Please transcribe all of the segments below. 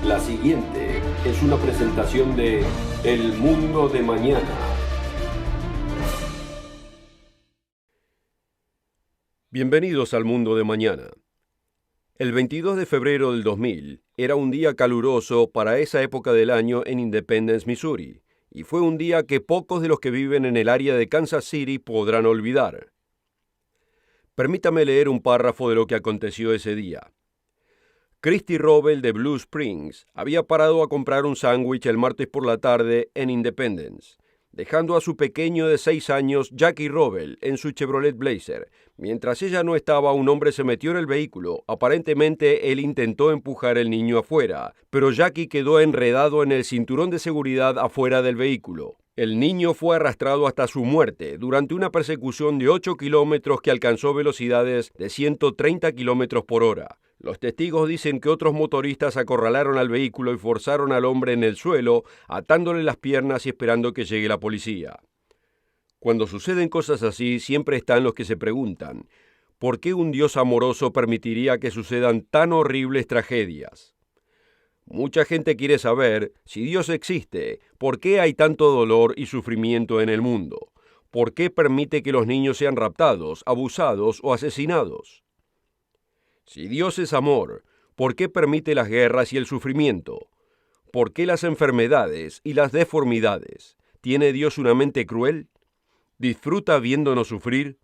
La siguiente es una presentación de El Mundo de Mañana. Bienvenidos al Mundo de Mañana. El 22 de febrero del 2000 era un día caluroso para esa época del año en Independence, Missouri, y fue un día que pocos de los que viven en el área de Kansas City podrán olvidar. Permítame leer un párrafo de lo que aconteció ese día. Christy Robel de Blue Springs había parado a comprar un sándwich el martes por la tarde en Independence, dejando a su pequeño de 6 años, Jackie Robel, en su Chevrolet Blazer. Mientras ella no estaba, un hombre se metió en el vehículo. Aparentemente, él intentó empujar al niño afuera, pero Jackie quedó enredado en el cinturón de seguridad afuera del vehículo. El niño fue arrastrado hasta su muerte durante una persecución de 8 kilómetros que alcanzó velocidades de 130 kilómetros por hora. Los testigos dicen que otros motoristas acorralaron al vehículo y forzaron al hombre en el suelo, atándole las piernas y esperando que llegue la policía. Cuando suceden cosas así, siempre están los que se preguntan, ¿por qué un Dios amoroso permitiría que sucedan tan horribles tragedias? Mucha gente quiere saber, si Dios existe, ¿por qué hay tanto dolor y sufrimiento en el mundo? ¿Por qué permite que los niños sean raptados, abusados o asesinados? Si Dios es amor, ¿por qué permite las guerras y el sufrimiento? ¿Por qué las enfermedades y las deformidades? ¿Tiene Dios una mente cruel? ¿Disfruta viéndonos sufrir?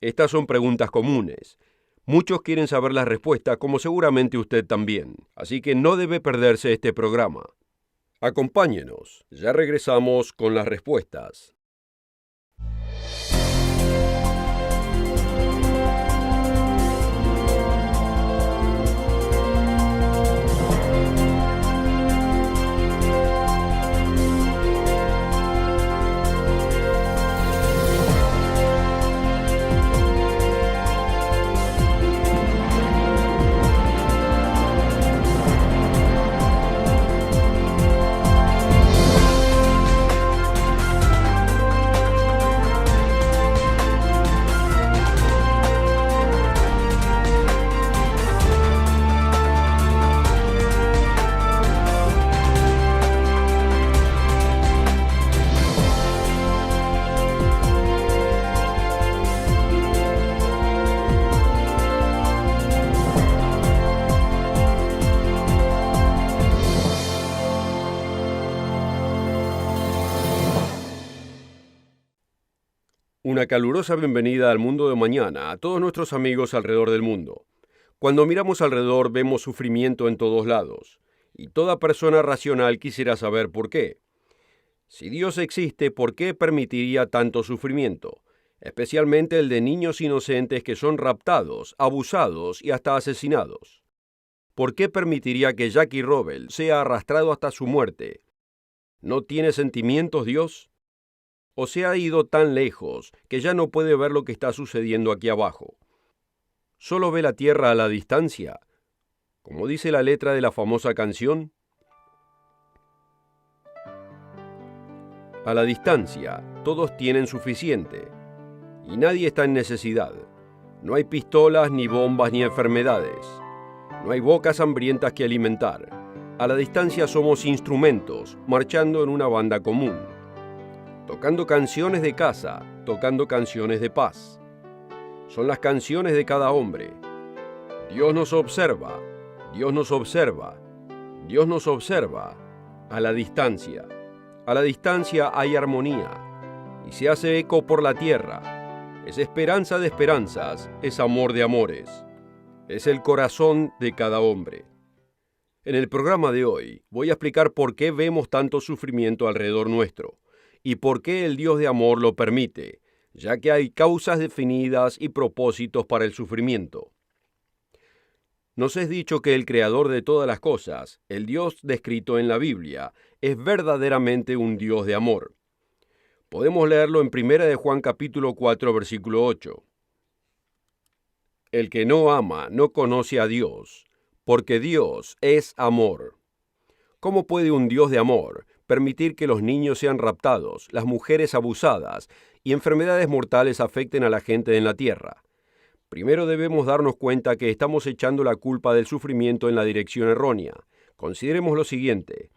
Estas son preguntas comunes. Muchos quieren saber la respuesta, como seguramente usted también. Así que no debe perderse este programa. Acompáñenos. Ya regresamos con las respuestas. Una calurosa bienvenida al Mundo de Mañana a todos nuestros amigos alrededor del mundo. Cuando miramos alrededor vemos sufrimiento en todos lados, y toda persona racional quisiera saber por qué. Si Dios existe, ¿por qué permitiría tanto sufrimiento? Especialmente el de niños inocentes que son raptados, abusados y hasta asesinados. ¿Por qué permitiría que Jackie Robel sea arrastrado hasta su muerte? ¿No tiene sentimientos Dios? ¿O se ha ido tan lejos que ya no puede ver lo que está sucediendo aquí abajo? ¿Solo ve la tierra a la distancia? Como dice la letra de la famosa canción. A la distancia, todos tienen suficiente, y nadie está en necesidad. No hay pistolas, ni bombas, ni enfermedades. No hay bocas hambrientas que alimentar. A la distancia somos instrumentos, marchando en una banda común. Tocando canciones de casa, tocando canciones de paz. Son las canciones de cada hombre. Dios nos observa, Dios nos observa, Dios nos observa. A la distancia. A la distancia hay armonía, y se hace eco por la tierra. Es esperanza de esperanzas, es amor de amores. Es el corazón de cada hombre. En el programa de hoy voy a explicar por qué vemos tanto sufrimiento alrededor nuestro. Y por qué el Dios de amor lo permite, ya que hay causas definidas y propósitos para el sufrimiento. Nos es dicho que el creador de todas las cosas, el Dios descrito en la Biblia, es verdaderamente un Dios de amor. Podemos leerlo en 1 de Juan capítulo 4, versículo 8. El que no ama no conoce a Dios, porque Dios es amor. ¿Cómo puede un Dios de amor permitir que los niños sean raptados, las mujeres abusadas y enfermedades mortales afecten a la gente en la tierra? Primero debemos darnos cuenta que estamos echando la culpa del sufrimiento en la dirección errónea. Consideremos lo siguiente.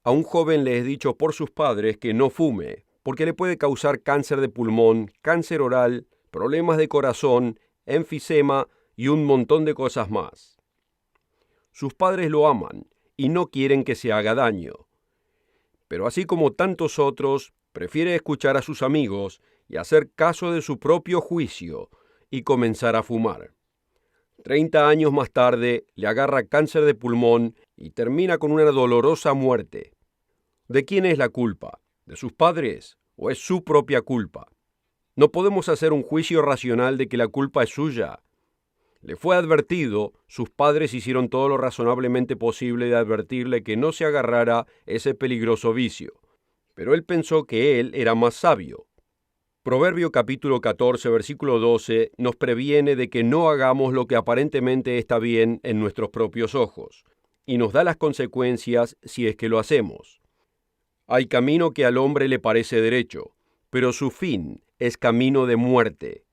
A un joven le es dicho por sus padres que no fume, porque le puede causar cáncer de pulmón, cáncer oral, problemas de corazón, enfisema y un montón de cosas más. Sus padres lo aman y no quieren que se haga daño. Pero así como tantos otros, prefiere escuchar a sus amigos y hacer caso de su propio juicio y comenzar a fumar. 30 años más tarde le agarra cáncer de pulmón y termina con una dolorosa muerte. ¿De quién es la culpa? ¿De sus padres o es su propia culpa? No podemos hacer un juicio racional de que la culpa es suya. Le fue advertido, sus padres hicieron todo lo razonablemente posible de advertirle que no se agarrara ese peligroso vicio, pero él pensó que él era más sabio. Proverbio capítulo 14, versículo 12 nos previene de que no hagamos lo que aparentemente está bien en nuestros propios ojos, y nos da las consecuencias si es que lo hacemos. Hay camino que al hombre le parece derecho, pero su fin es camino de muerte.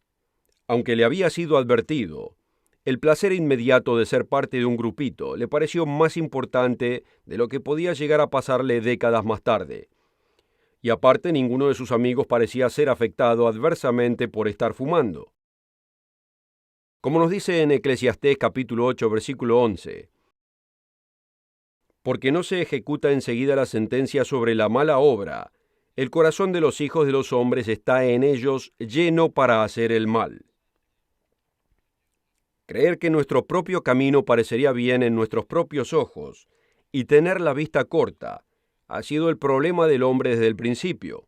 Aunque le había sido advertido, el placer inmediato de ser parte de un grupito le pareció más importante de lo que podía llegar a pasarle décadas más tarde. Y aparte, ninguno de sus amigos parecía ser afectado adversamente por estar fumando. Como nos dice en Eclesiastés capítulo 8, versículo 11, porque no se ejecuta enseguida la sentencia sobre la mala obra, el corazón de los hijos de los hombres está en ellos lleno para hacer el mal. Creer que nuestro propio camino parecería bien en nuestros propios ojos y tener la vista corta ha sido el problema del hombre desde el principio.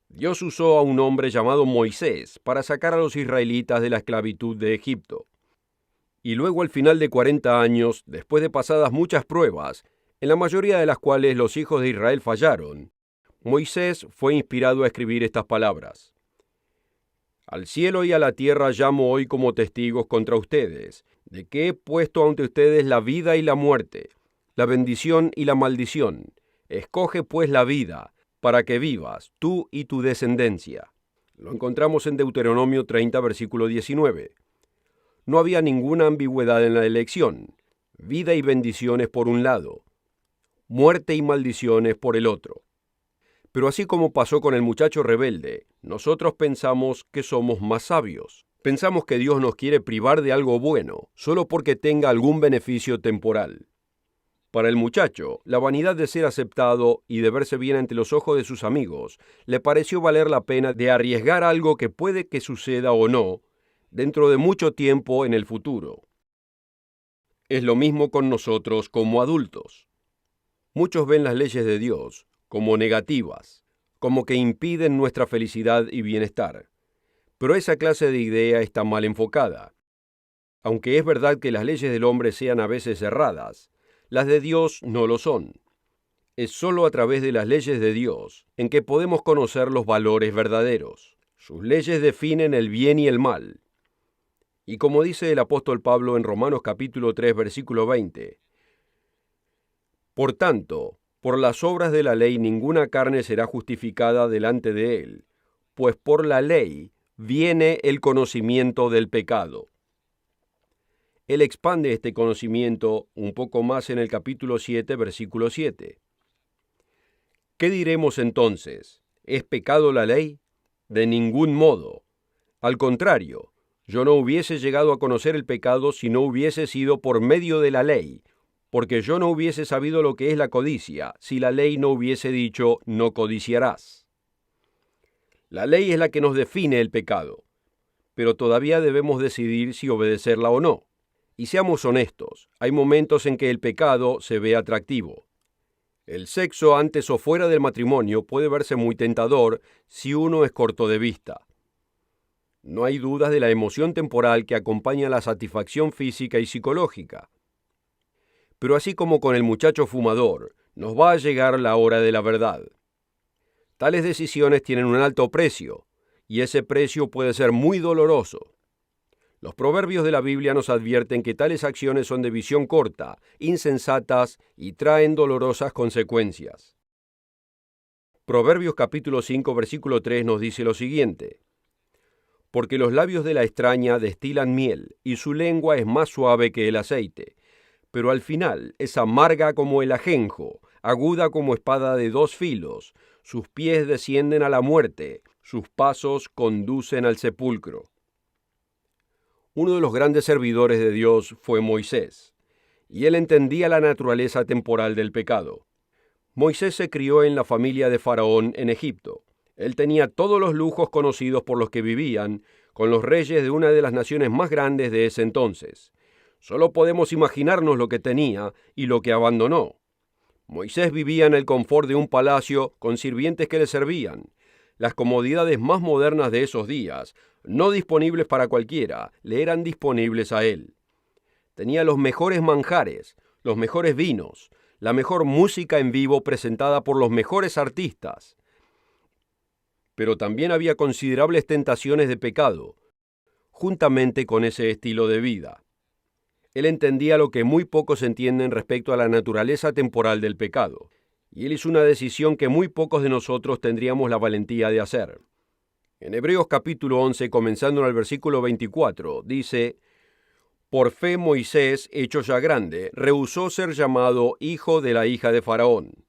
Dios usó a un hombre llamado Moisés para sacar a los israelitas de la esclavitud de Egipto. Y luego al final de 40 años, después de pasadas muchas pruebas, en la mayoría de las cuales los hijos de Israel fallaron, Moisés fue inspirado a escribir estas palabras. Al cielo y a la tierra llamo hoy como testigos contra ustedes, de que he puesto ante ustedes la vida y la muerte, la bendición y la maldición. Escoge pues la vida, para que vivas, tú y tu descendencia. Lo encontramos en Deuteronomio 30, versículo 19. No había ninguna ambigüedad en la elección. Vida y bendiciones por un lado, muerte y maldiciones por el otro. Pero así como pasó con el muchacho rebelde, nosotros pensamos que somos más sabios. Pensamos que Dios nos quiere privar de algo bueno, solo porque tenga algún beneficio temporal. Para el muchacho, la vanidad de ser aceptado y de verse bien ante los ojos de sus amigos le pareció valer la pena de arriesgar algo que puede que suceda o no dentro de mucho tiempo en el futuro. Es lo mismo con nosotros como adultos. Muchos ven las leyes de Dios como negativas, como que impiden nuestra felicidad y bienestar. Pero esa clase de idea está mal enfocada. Aunque es verdad que las leyes del hombre sean a veces erradas, las de Dios no lo son. Es solo a través de las leyes de Dios en que podemos conocer los valores verdaderos. Sus leyes definen el bien y el mal. Y como dice el apóstol Pablo en Romanos capítulo 3, versículo 20, por tanto, por las obras de la ley ninguna carne será justificada delante de él, pues por la ley viene el conocimiento del pecado. Él expande este conocimiento un poco más en el capítulo 7, versículo 7. ¿Qué diremos entonces? ¿Es pecado la ley? De ningún modo. Al contrario, yo no hubiese llegado a conocer el pecado si no hubiese sido por medio de la ley, porque yo no hubiese sabido lo que es la codicia si la ley no hubiese dicho no codiciarás. La ley es la que nos define el pecado, pero todavía debemos decidir si obedecerla o no. Y seamos honestos, hay momentos en que el pecado se ve atractivo. El sexo antes o fuera del matrimonio puede verse muy tentador si uno es corto de vista. No hay dudas de la emoción temporal que acompaña la satisfacción física y psicológica. Pero así como con el muchacho fumador, nos va a llegar la hora de la verdad. Tales decisiones tienen un alto precio, y ese precio puede ser muy doloroso. Los proverbios de la Biblia nos advierten que tales acciones son de visión corta, insensatas y traen dolorosas consecuencias. Proverbios capítulo 5, versículo 3 nos dice lo siguiente. porque los labios de la extraña destilan miel, y su lengua es más suave que el aceite. Pero al final es amarga como el ajenjo, aguda como espada de dos filos. Sus pies descienden a la muerte, sus pasos conducen al sepulcro. Uno de los grandes servidores de Dios fue Moisés, y él entendía la naturaleza temporal del pecado. Moisés se crió en la familia de Faraón en Egipto. Él tenía todos los lujos conocidos por los que vivían, con los reyes de una de las naciones más grandes de ese entonces. Solo podemos imaginarnos lo que tenía y lo que abandonó. Moisés vivía en el confort de un palacio con sirvientes que le servían. Las comodidades más modernas de esos días, no disponibles para cualquiera, le eran disponibles a él. Tenía los mejores manjares, los mejores vinos, la mejor música en vivo presentada por los mejores artistas. Pero también había considerables tentaciones de pecado, juntamente con ese estilo de vida. Él entendía lo que muy pocos entienden respecto a la naturaleza temporal del pecado, y él hizo una decisión que muy pocos de nosotros tendríamos la valentía de hacer. En Hebreos capítulo 11, comenzando en el versículo 24, dice: Por fe Moisés, hecho ya grande, rehusó ser llamado hijo de la hija de Faraón,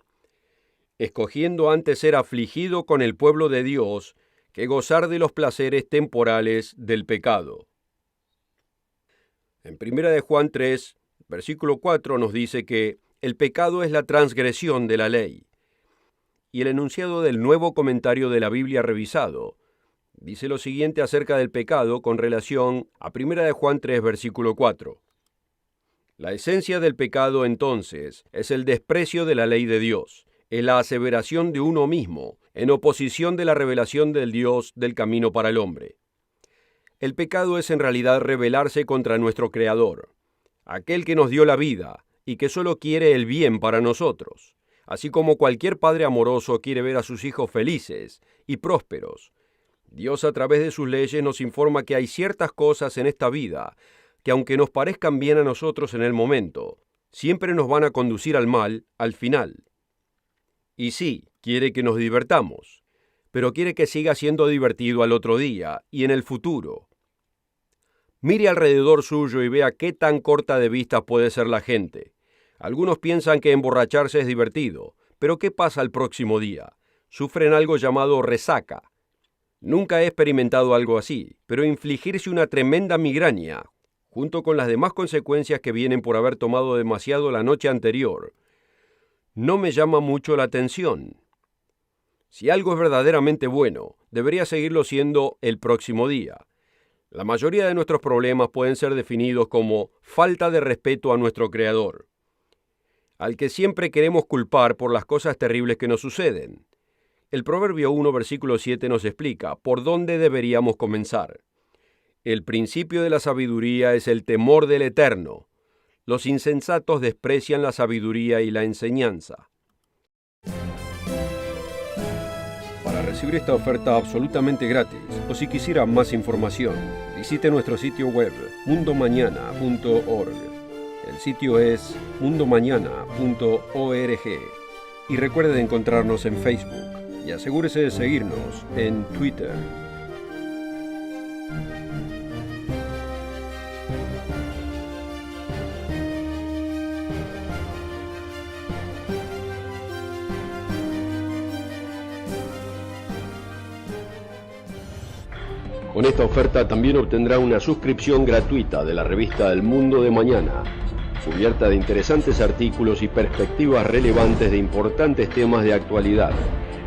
escogiendo antes ser afligido con el pueblo de Dios que gozar de los placeres temporales del pecado. En 1 de Juan 3, versículo 4 nos dice que el pecado es la transgresión de la ley. Y el enunciado del nuevo comentario de la Biblia revisado dice lo siguiente acerca del pecado con relación a 1 de Juan 3, versículo 4. La esencia del pecado, entonces, es el desprecio de la ley de Dios, es la aseveración de uno mismo, en oposición de la revelación del Dios del camino para el hombre. El pecado es en realidad rebelarse contra nuestro Creador, aquel que nos dio la vida y que solo quiere el bien para nosotros, así como cualquier padre amoroso quiere ver a sus hijos felices y prósperos. Dios, a través de sus leyes, nos informa que hay ciertas cosas en esta vida que, aunque nos parezcan bien a nosotros en el momento, siempre nos van a conducir al mal al final. Y sí, quiere que nos divertamos, pero quiere que siga siendo divertido al otro día y en el futuro. Mire alrededor suyo y vea qué tan corta de vista puede ser la gente. Algunos piensan que emborracharse es divertido, pero ¿qué pasa el próximo día? Sufren algo llamado resaca. Nunca he experimentado algo así, pero infligirse una tremenda migraña, junto con las demás consecuencias que vienen por haber tomado demasiado la noche anterior, no me llama mucho la atención. Si algo es verdaderamente bueno, debería seguirlo siendo el próximo día. La mayoría de nuestros problemas pueden ser definidos como falta de respeto a nuestro Creador, al que siempre queremos culpar por las cosas terribles que nos suceden. El Proverbio 1, versículo 7 nos explica por dónde deberíamos comenzar. El principio de la sabiduría es el temor del Eterno. Los insensatos desprecian la sabiduría y la enseñanza. Para recibir esta oferta absolutamente gratis, o si quisiera más información, visite nuestro sitio web mundomañana.org. El sitio es mundomañana.org. Y recuerde de encontrarnos en Facebook y asegúrese de seguirnos en Twitter. Con esta oferta también obtendrá una suscripción gratuita de la revista El Mundo de Mañana, cubierta de interesantes artículos y perspectivas relevantes de importantes temas de actualidad.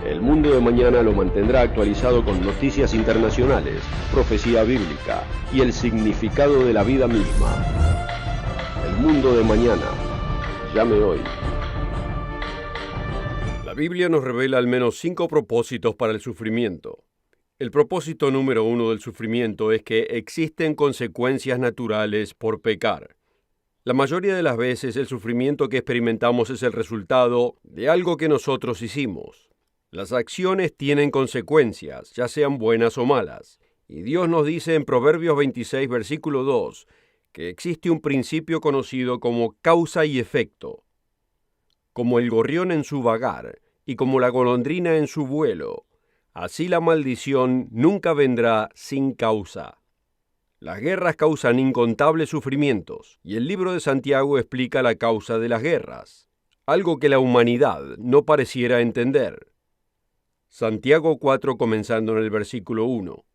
El Mundo de Mañana lo mantendrá actualizado con noticias internacionales, profecía bíblica y el significado de la vida misma. El Mundo de Mañana. Llame hoy. La Biblia nos revela al menos 5 propósitos para el sufrimiento. El propósito número 1 del sufrimiento es que existen consecuencias naturales por pecar. La mayoría de las veces el sufrimiento que experimentamos es el resultado de algo que nosotros hicimos. Las acciones tienen consecuencias, ya sean buenas o malas. Y Dios nos dice en Proverbios 26, versículo 2, que existe un principio conocido como causa y efecto. Como el gorrión en su vagar y como la golondrina en su vuelo, Así la maldición nunca vendrá sin causa. Las guerras causan incontables sufrimientos, y el libro de Santiago explica la causa de las guerras, algo que la humanidad no pareciera entender. Santiago 4, comenzando en el versículo 1.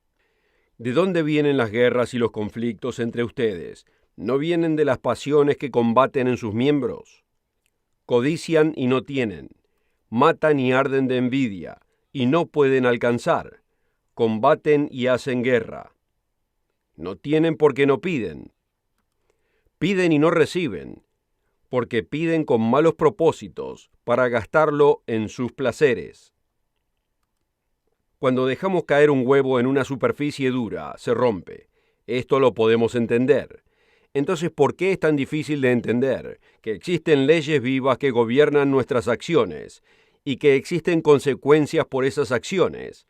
¿De dónde vienen las guerras y los conflictos entre ustedes? ¿No vienen de las pasiones que combaten en sus miembros? Codician y no tienen, matan y arden de envidia, y no pueden alcanzar, combaten y hacen guerra. No tienen porque no piden. Piden y no reciben, porque piden con malos propósitos para gastarlo en sus placeres. Cuando dejamos caer un huevo en una superficie dura, se rompe. Esto lo podemos entender. Entonces, ¿por qué es tan difícil de entender que existen leyes vivas que gobiernan nuestras acciones y que existen consecuencias por esas acciones?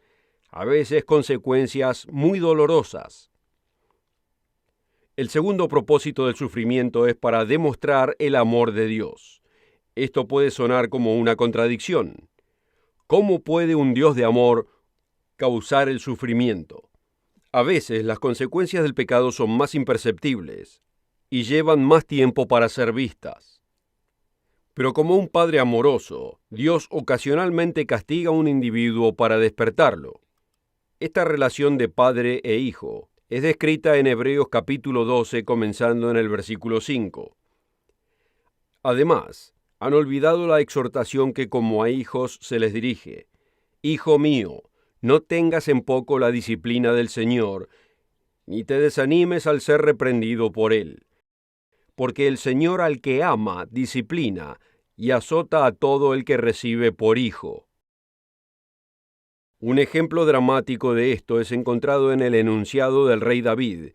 A veces consecuencias muy dolorosas. El segundo propósito del sufrimiento es para demostrar el amor de Dios. Esto puede sonar como una contradicción. ¿Cómo puede un Dios de amor causar el sufrimiento? A veces las consecuencias del pecado son más imperceptibles y llevan más tiempo para ser vistas. Pero como un padre amoroso, Dios ocasionalmente castiga a un individuo para despertarlo. Esta relación de padre e hijo es descrita en Hebreos capítulo 12, comenzando en el versículo 5. Además, han olvidado la exhortación que como a hijos se les dirige. Hijo mío, no tengas en poco la disciplina del Señor, ni te desanimes al ser reprendido por Él. Porque el Señor al que ama, disciplina, y azota a todo el que recibe por hijo. Un ejemplo dramático de esto es encontrado en el enunciado del rey David,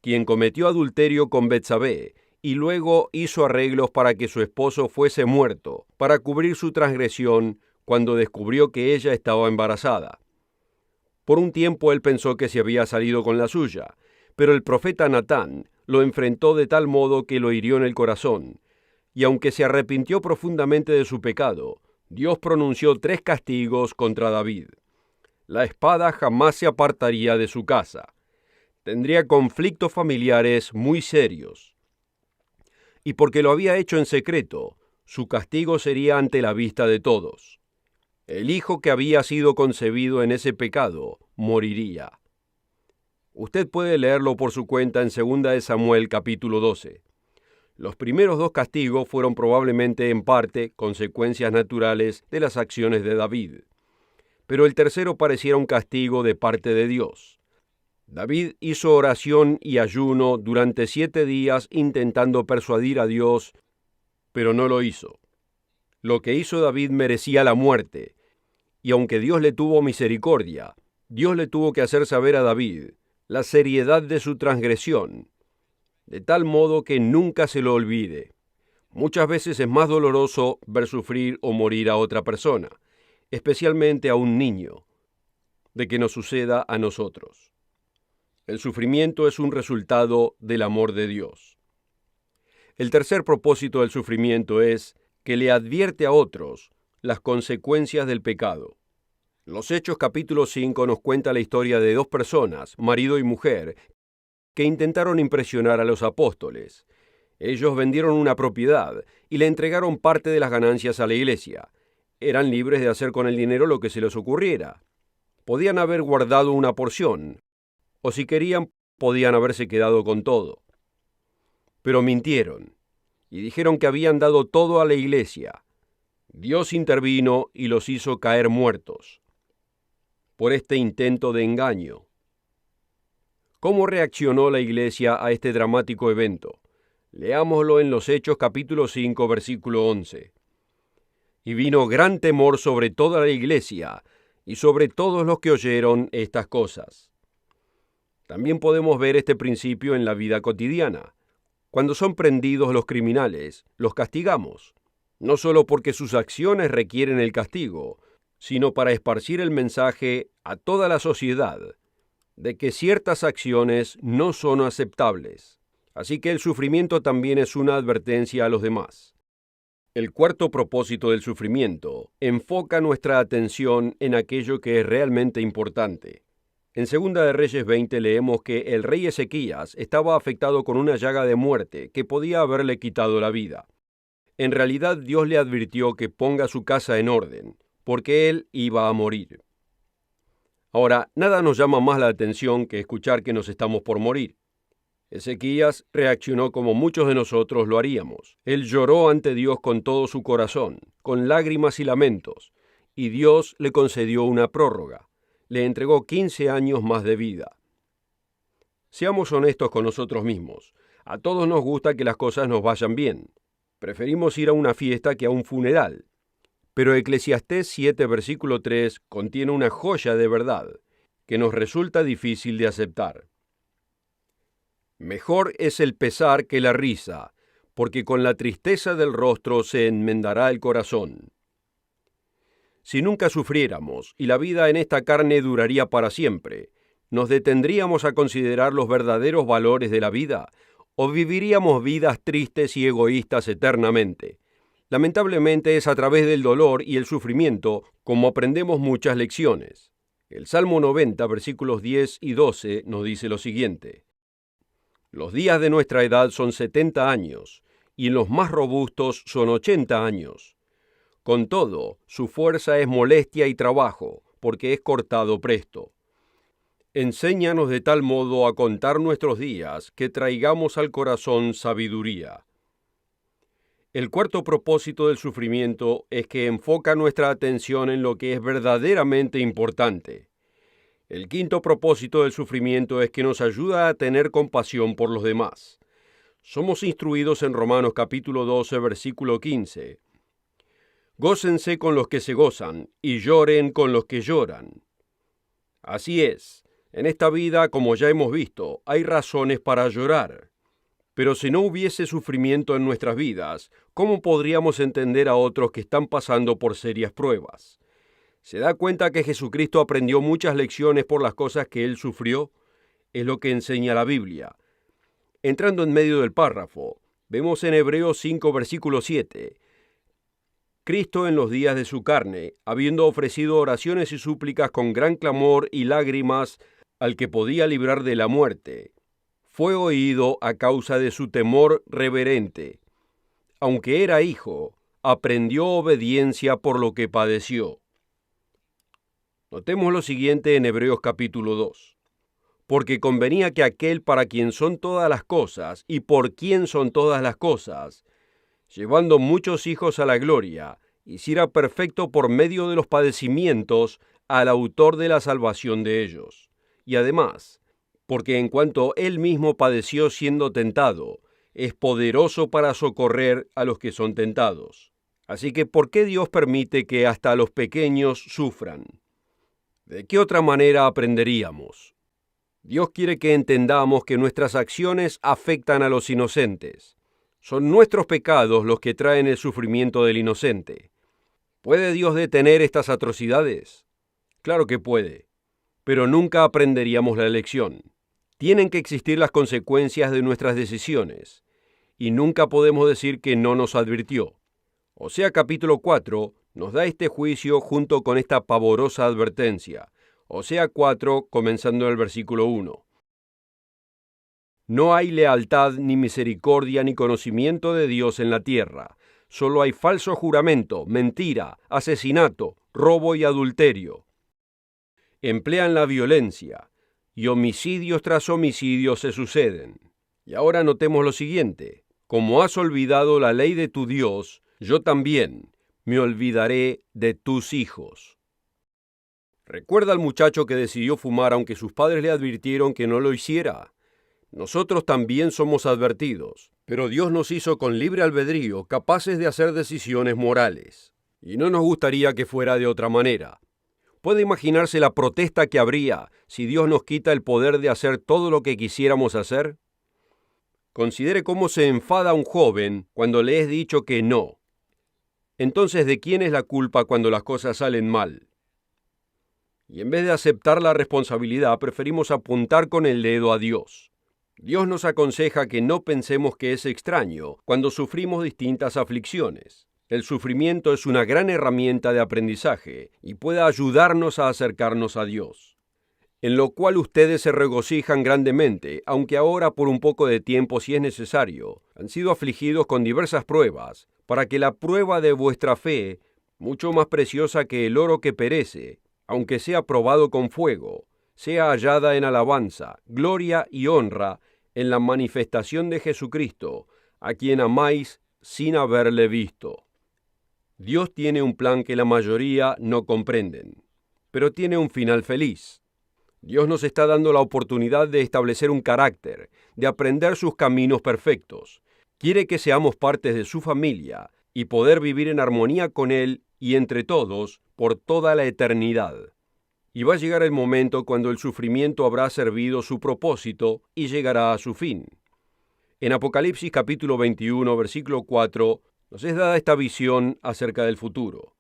quien cometió adulterio con Betsabé, y luego hizo arreglos para que su esposo fuese muerto, para cubrir su transgresión cuando descubrió que ella estaba embarazada. Por un tiempo él pensó que se había salido con la suya, pero el profeta Natán lo enfrentó de tal modo que lo hirió en el corazón, y aunque se arrepintió profundamente de su pecado, Dios pronunció 3 castigos contra David. La espada jamás se apartaría de su casa. Tendría conflictos familiares muy serios. Y porque lo había hecho en secreto, su castigo sería ante la vista de todos. El hijo que había sido concebido en ese pecado moriría. Usted puede leerlo por su cuenta en 2 de Samuel capítulo 12. Los primeros 2 castigos fueron probablemente en parte consecuencias naturales de las acciones de David. Pero el tercero pareciera un castigo de parte de Dios. David hizo oración y ayuno durante 7 días intentando persuadir a Dios, pero no lo hizo. Lo que hizo David merecía la muerte, y aunque Dios le tuvo misericordia, Dios le tuvo que hacer saber a David la seriedad de su transgresión, de tal modo que nunca se lo olvide. Muchas veces es más doloroso ver sufrir o morir a otra persona, especialmente a un niño, de que nos suceda a nosotros. El sufrimiento es un resultado del amor de Dios. El tercer propósito del sufrimiento es que le advierte a otros las consecuencias del pecado. Los Hechos capítulo 5 nos cuenta la historia de 2 personas, marido y mujer, que intentaron impresionar a los apóstoles. Ellos vendieron una propiedad y le entregaron parte de las ganancias a la iglesia. Eran libres de hacer con el dinero lo que se les ocurriera. Podían haber guardado una porción, o si querían, podían haberse quedado con todo. Pero mintieron, y dijeron que habían dado todo a la iglesia. Dios intervino y los hizo caer muertos por este intento de engaño. ¿Cómo reaccionó la iglesia a este dramático evento? Leámoslo en los Hechos capítulo 5, versículo 11. Y vino gran temor sobre toda la iglesia y sobre todos los que oyeron estas cosas. También podemos ver este principio en la vida cotidiana. Cuando son prendidos los criminales, los castigamos, no solo porque sus acciones requieren el castigo, sino para esparcir el mensaje a toda la sociedad de que ciertas acciones no son aceptables. Así que el sufrimiento también es una advertencia a los demás. El cuarto propósito del sufrimiento enfoca nuestra atención en aquello que es realmente importante. En Segunda de Reyes 20 leemos que el rey Ezequías estaba afectado con una llaga de muerte que podía haberle quitado la vida. En realidad Dios le advirtió que ponga su casa en orden, porque él iba a morir. Ahora, nada nos llama más la atención que escuchar que nos estamos por morir. Ezequías reaccionó como muchos de nosotros lo haríamos. Él lloró ante Dios con todo su corazón, con lágrimas y lamentos, y Dios le concedió una prórroga. Le entregó 15 años más de vida. Seamos honestos con nosotros mismos. A todos nos gusta que las cosas nos vayan bien. Preferimos ir a una fiesta que a un funeral. Pero Eclesiastés 7, versículo 3 contiene una joya de verdad que nos resulta difícil de aceptar. Mejor es el pesar que la risa, porque con la tristeza del rostro se enmendará el corazón. Si nunca sufriéramos y la vida en esta carne duraría para siempre, ¿nos detendríamos a considerar los verdaderos valores de la vida o viviríamos vidas tristes y egoístas eternamente? Lamentablemente es a través del dolor y el sufrimiento como aprendemos muchas lecciones. El Salmo 90, versículos 10 y 12 nos dice lo siguiente: Los días de nuestra edad son 70 años, y en los más robustos son 80 años. Con todo, su fuerza es molestia y trabajo, porque es cortado presto. Enséñanos de tal modo a contar nuestros días que traigamos al corazón sabiduría. El cuarto propósito del sufrimiento es que enfoca nuestra atención en lo que es verdaderamente importante. El quinto propósito del sufrimiento es que nos ayuda a tener compasión por los demás. Somos instruidos en Romanos capítulo 12, versículo 15. Gócense con los que se gozan y lloren con los que lloran. Así es, en esta vida, como ya hemos visto, hay razones para llorar. Pero si no hubiese sufrimiento en nuestras vidas, ¿cómo podríamos entender a otros que están pasando por serias pruebas? ¿Se da cuenta que Jesucristo aprendió muchas lecciones por las cosas que Él sufrió? Es lo que enseña la Biblia. Entrando en medio del párrafo, vemos en Hebreos 5, versículo 7. Cristo en los días de su carne, habiendo ofrecido oraciones y súplicas con gran clamor y lágrimas al que podía librar de la muerte, fue oído a causa de su temor reverente. Aunque era hijo, aprendió obediencia por lo que padeció. Notemos lo siguiente en Hebreos capítulo 2. Porque convenía que aquel para quien son todas las cosas y por quien son todas las cosas, llevando muchos hijos a la gloria, hiciera perfecto por medio de los padecimientos al autor de la salvación de ellos. Y además, porque en cuanto él mismo padeció siendo tentado, es poderoso para socorrer a los que son tentados. Así que, ¿por qué Dios permite que hasta los pequeños sufran? ¿De qué otra manera aprenderíamos? Dios quiere que entendamos que nuestras acciones afectan a los inocentes. Son nuestros pecados los que traen el sufrimiento del inocente. ¿Puede Dios detener estas atrocidades? Claro que puede, pero nunca aprenderíamos la lección. Tienen que existir las consecuencias de nuestras decisiones, y nunca podemos decir que no nos advirtió. Osea capítulo 4 nos da este juicio junto con esta pavorosa advertencia. Osea 4, comenzando el versículo 1. No hay lealtad, ni misericordia, ni conocimiento de Dios en la tierra. Solo hay falso juramento, mentira, asesinato, robo y adulterio. Emplean la violencia, y homicidios tras homicidios se suceden. Y ahora notemos lo siguiente. Como has olvidado la ley de tu Dios, yo también me olvidaré de tus hijos. Recuerda al muchacho que decidió fumar aunque sus padres le advirtieron que no lo hiciera. Nosotros también somos advertidos, pero Dios nos hizo con libre albedrío capaces de hacer decisiones morales. Y no nos gustaría que fuera de otra manera. ¿Puede imaginarse la protesta que habría si Dios nos quita el poder de hacer todo lo que quisiéramos hacer? Considere cómo se enfada un joven cuando le es dicho que no. Entonces, ¿de quién es la culpa cuando las cosas salen mal? Y en vez de aceptar la responsabilidad, preferimos apuntar con el dedo a Dios. Dios nos aconseja que no pensemos que es extraño cuando sufrimos distintas aflicciones. El sufrimiento es una gran herramienta de aprendizaje y puede ayudarnos a acercarnos a Dios, en lo cual ustedes se regocijan grandemente, aunque ahora por un poco de tiempo, si es necesario, han sido afligidos con diversas pruebas, para que la prueba de vuestra fe, mucho más preciosa que el oro que perece, aunque sea probado con fuego, sea hallada en alabanza, gloria y honra en la manifestación de Jesucristo, a quien amáis sin haberle visto. Dios tiene un plan que la mayoría no comprenden, pero tiene un final feliz. Dios nos está dando la oportunidad de establecer un carácter, de aprender sus caminos perfectos. Quiere que seamos partes de su familia y poder vivir en armonía con Él y entre todos por toda la eternidad. Y va a llegar el momento cuando el sufrimiento habrá servido su propósito y llegará a su fin. En Apocalipsis capítulo 21, versículo 4, nos es dada esta visión acerca del futuro.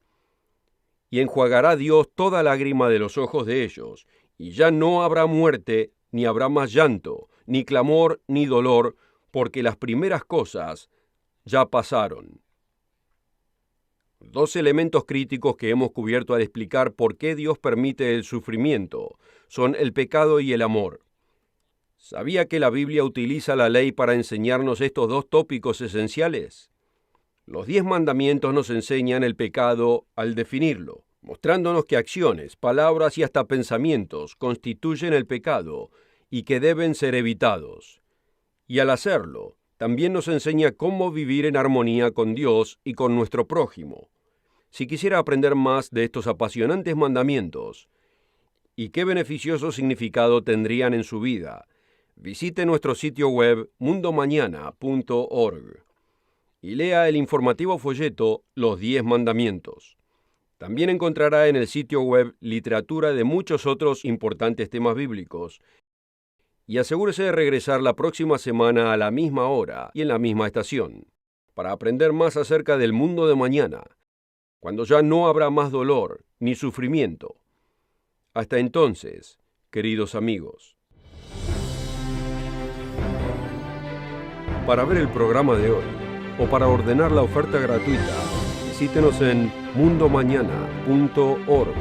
Y enjuagará Dios toda lágrima de los ojos de ellos, y ya no habrá muerte, ni habrá más llanto, ni clamor, ni dolor, porque las primeras cosas ya pasaron. Dos elementos críticos que hemos cubierto al explicar por qué Dios permite el sufrimiento son el pecado y el amor. ¿Sabía que la Biblia utiliza la ley para enseñarnos estos dos tópicos esenciales? Los 10 mandamientos nos enseñan el pecado al definirlo, mostrándonos que acciones, palabras y hasta pensamientos constituyen el pecado y que deben ser evitados. Y al hacerlo, también nos enseña cómo vivir en armonía con Dios y con nuestro prójimo. Si quisiera aprender más de estos apasionantes mandamientos y qué beneficioso significado tendrían en su vida, visite nuestro sitio web mundomañana.org y lea el informativo folleto Los 10 Mandamientos. También encontrará en el sitio web literatura de muchos otros importantes temas bíblicos. Y asegúrese de regresar la próxima semana a la misma hora y en la misma estación, para aprender más acerca del mundo de mañana, cuando ya no habrá más dolor ni sufrimiento. Hasta entonces, queridos amigos. Para ver el programa de hoy, o para ordenar la oferta gratuita, visítenos en mundomañana.org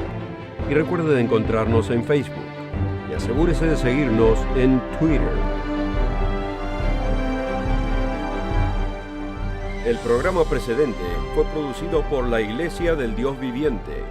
y recuerde de encontrarnos en Facebook y asegúrese de seguirnos en Twitter. El programa precedente fue producido por la Iglesia del Dios Viviente